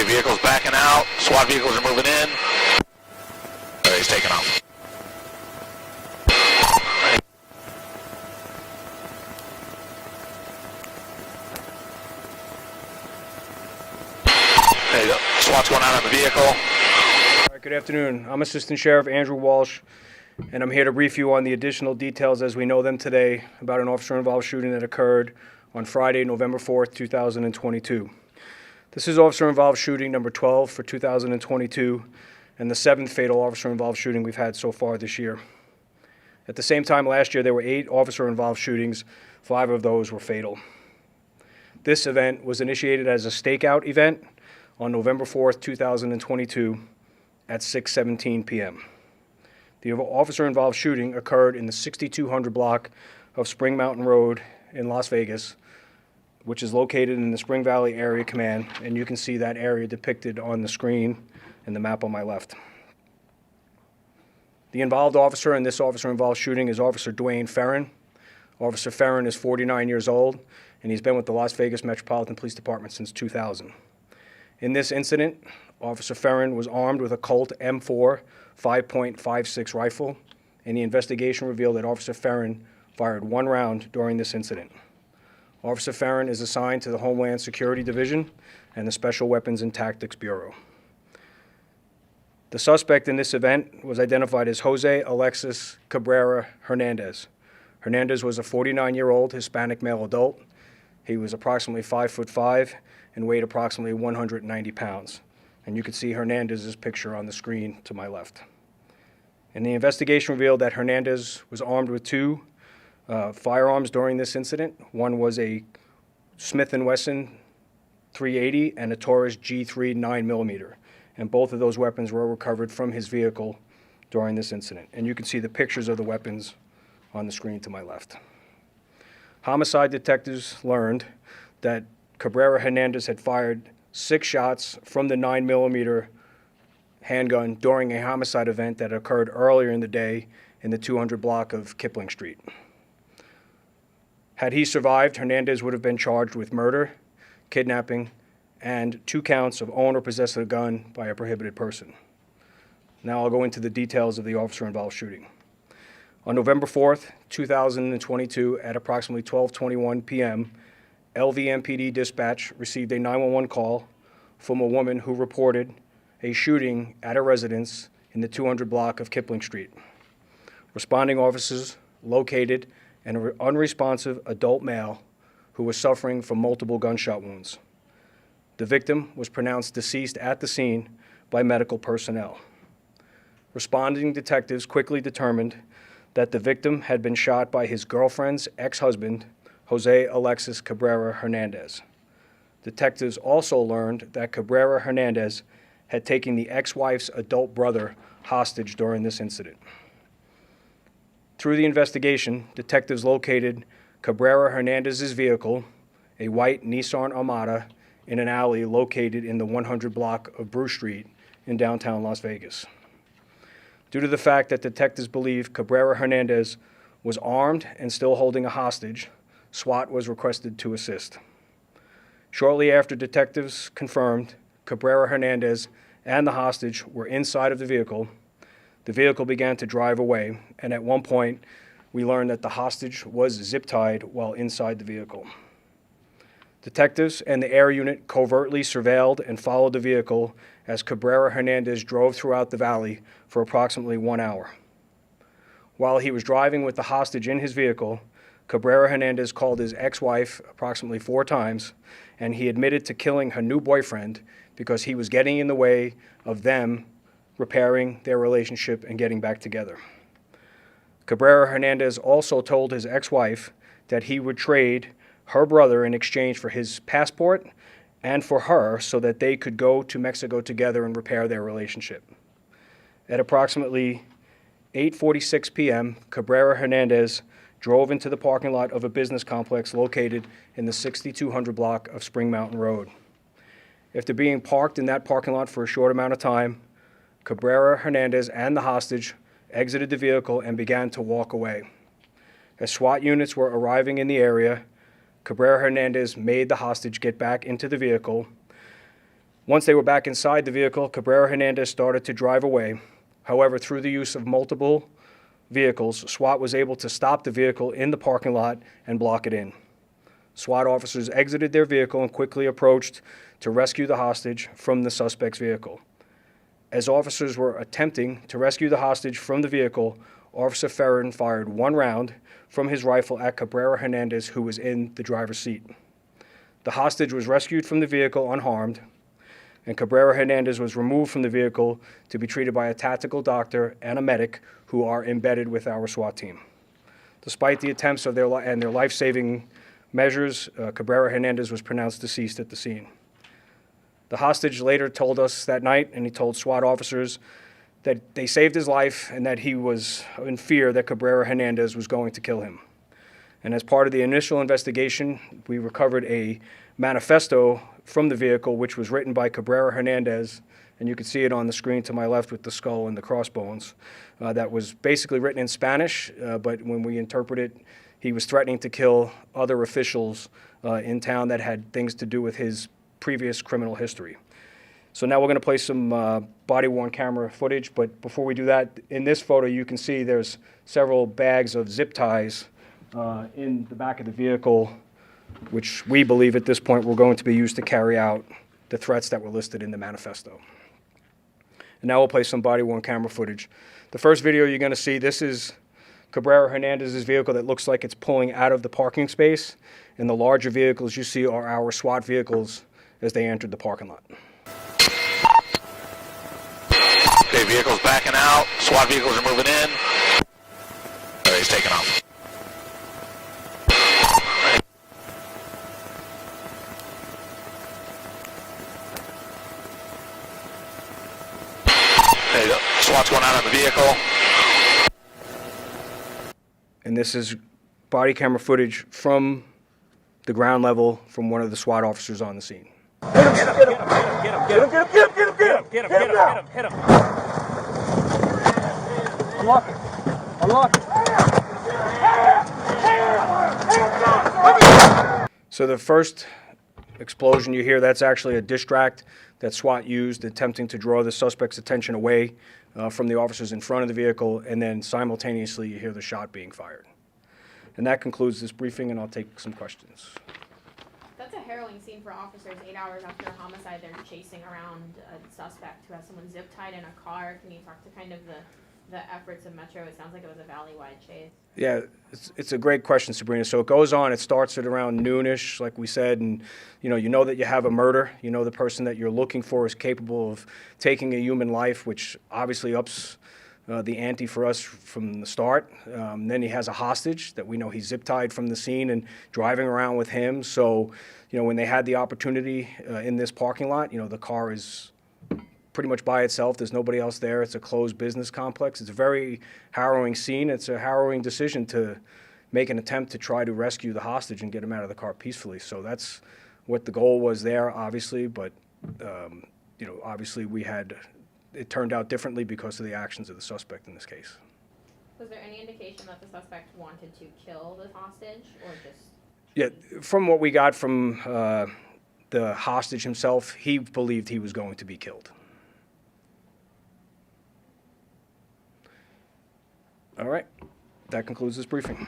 Okay, vehicles backing out. SWAT vehicles are moving in. He's taking off. There you go. SWAT's going out on the vehicle. All right, good afternoon. I'm Assistant Sheriff Andrew Walsh, and I'm here to brief you on the additional details as we know them today about an officer-involved shooting that occurred on Friday, November 4th, 2022. This is officer-involved shooting number 12 for 2022 and the 7th fatal officer-involved shooting we've had so far this year. At the same time last year, there were 8 officer-involved shootings. 5 of those were fatal. This event was initiated as a stakeout event on November 4th, 2022 at 6:17 p.m. The officer-involved shooting occurred in the 6200 block of Spring Mountain Road in Las Vegas, which is located in the Spring Valley Area Command, and you can see that area depicted on the screen and the map on my left. The involved officer in this officer-involved shooting is Officer Dwayne Ferrin. Officer Ferrin is 49 years old, and he's been with the Las Vegas Metropolitan Police Department since 2000. In this incident, Officer Ferrin was armed with a Colt M4 5.56 rifle, and the investigation revealed that Officer Ferrin fired 1 round during this incident. Officer Ferrin is assigned to the Homeland Security Division and the Special Weapons and Tactics Bureau. The suspect in this event was identified as Jose Alexis Cabrera Hernandez. Hernandez was a 49-year-old Hispanic male adult. He was approximately 5'5" and weighed approximately 190 pounds. And you can see Hernandez's picture on the screen to my left. And the investigation revealed that Hernandez was armed with 2 firearms during this incident. One was a Smith & Wesson .380 and a Taurus G3 9mm. And both of those weapons were recovered from his vehicle during this incident. And you can see the pictures of the weapons on the screen to my left. Homicide detectives learned that Cabrera Hernandez had fired 6 shots from the 9mm handgun during a homicide event that occurred earlier in the day in the 200 block of Kipling Street. Had he survived, Hernandez would have been charged with murder, kidnapping, and 2 counts of own or possess a gun by a prohibited person. Now I'll go into the details of the officer-involved shooting. On November 4th, 2022, at approximately 12:21 p.m., LVMPD dispatch received a 911 call from a woman who reported a shooting at a residence in the 200 block of Kipling Street. Responding officers located an unresponsive adult male who was suffering from multiple gunshot wounds. The victim was pronounced deceased at the scene by medical personnel. Responding detectives quickly determined that the victim had been shot by his girlfriend's ex-husband, Jose Alexis Cabrera Hernandez. Detectives also learned that Cabrera Hernandez had taken the ex-wife's adult brother hostage during this incident. Through the investigation, detectives located Cabrera Hernandez's vehicle, a white Nissan Armada, in an alley located in the 100 block of Bruce Street in downtown Las Vegas. Due to the fact that detectives believe Cabrera Hernandez was armed and still holding a hostage, SWAT was requested to assist. Shortly after detectives confirmed Cabrera Hernandez and the hostage were inside of the vehicle began to drive away, and at one point, we learned that the hostage was zip-tied while inside the vehicle. Detectives and the air unit covertly surveilled and followed the vehicle as Cabrera Hernandez drove throughout the valley for approximately 1 hour. While he was driving with the hostage in his vehicle, Cabrera Hernandez called his ex-wife approximately 4 times, and he admitted to killing her new boyfriend because he was getting in the way of them repairing their relationship and getting back together. Cabrera Hernandez also told his ex-wife that he would trade her brother in exchange for his passport and for her so that they could go to Mexico together and repair their relationship. At approximately 8:46 p.m., Cabrera Hernandez drove into the parking lot of a business complex located in the 6200 block of Spring Mountain Road. After being parked in that parking lot for a short amount of time, Cabrera Hernandez and the hostage exited the vehicle and began to walk away. As SWAT units were arriving in the area, Cabrera Hernandez made the hostage get back into the vehicle, Once they were back inside the vehicle, Cabrera Hernandez started to drive away. However, through the use of multiple vehicles, SWAT was able to stop the vehicle in the parking lot and block it in. SWAT officers exited their vehicle and quickly approached to rescue the hostage from the suspect's vehicle. As officers were attempting to rescue the hostage from the vehicle, Officer Ferrin fired one round from his rifle at Cabrera Hernandez, who was in the driver's seat. The hostage was rescued from the vehicle unharmed, and Cabrera Hernandez was removed from the vehicle to be treated by a tactical doctor and a medic who are embedded with our SWAT team. Despite the attempts of their life-saving measures, Cabrera Hernandez was pronounced deceased at the scene. The hostage later told us that night, and he told SWAT officers that they saved his life and that he was in fear that Cabrera Hernandez was going to kill him. And as part of the initial investigation, we recovered a manifesto from the vehicle, which was written by Cabrera Hernandez, and you can see it on the screen to my left with the skull and the crossbones. That was basically written in Spanish, but when we interpret it, he was threatening to kill other officials in town that had things to do with his previous criminal history. So now we're going to play some body-worn camera footage, but before we do that, in this photo you can see there's several bags of zip ties in the back of the vehicle, which we believe at this point were going to be used to carry out the threats that were listed in the manifesto. And now we'll play some body-worn camera footage. The first video you're going to see, this is Cabrera Hernandez's vehicle that looks like it's pulling out of the parking space, and the larger vehicles you see are our SWAT vehicles as they entered the parking lot. Okay, vehicles backing out. SWAT vehicles are moving in. There, he's taking off. There you go. SWAT's going out on the vehicle. And this is body camera footage from the ground level from one of the SWAT officers on the scene. Get him. Unlock it. So the first explosion you hear, that's actually a distract that SWAT used attempting to draw the suspect's attention away from the officers in front of the vehicle, and then simultaneously you hear the shot being fired. And that concludes this briefing, and I'll take some questions. That's a harrowing scene for officers. 8 hours after a homicide, they're chasing around a suspect who has someone zip-tied in a car. Can you talk to kind of the efforts of Metro? It sounds like it was a valley-wide chase. Yeah, it's a great question, Sabrina. So it goes on. It starts at around noonish, like we said, and you know that you have a murder. You know the person that you're looking for is capable of taking a human life, which obviously ups the ante for us from the start. Then he has a hostage that we know he's zip-tied from the scene and driving around with him. So, when they had the opportunity in this parking lot, the car is pretty much by itself. There's nobody else there. It's a closed business complex. It's a very harrowing scene. It's a harrowing decision to make an attempt to try to rescue the hostage and get him out of the car peacefully. So that's what the goal was there, obviously. But, obviously it turned out differently because of the actions of the suspect in this case. Was there any indication that the suspect wanted to kill the hostage, or just... Yeah, from what we got from the hostage himself, he believed he was going to be killed. All right, that concludes this briefing.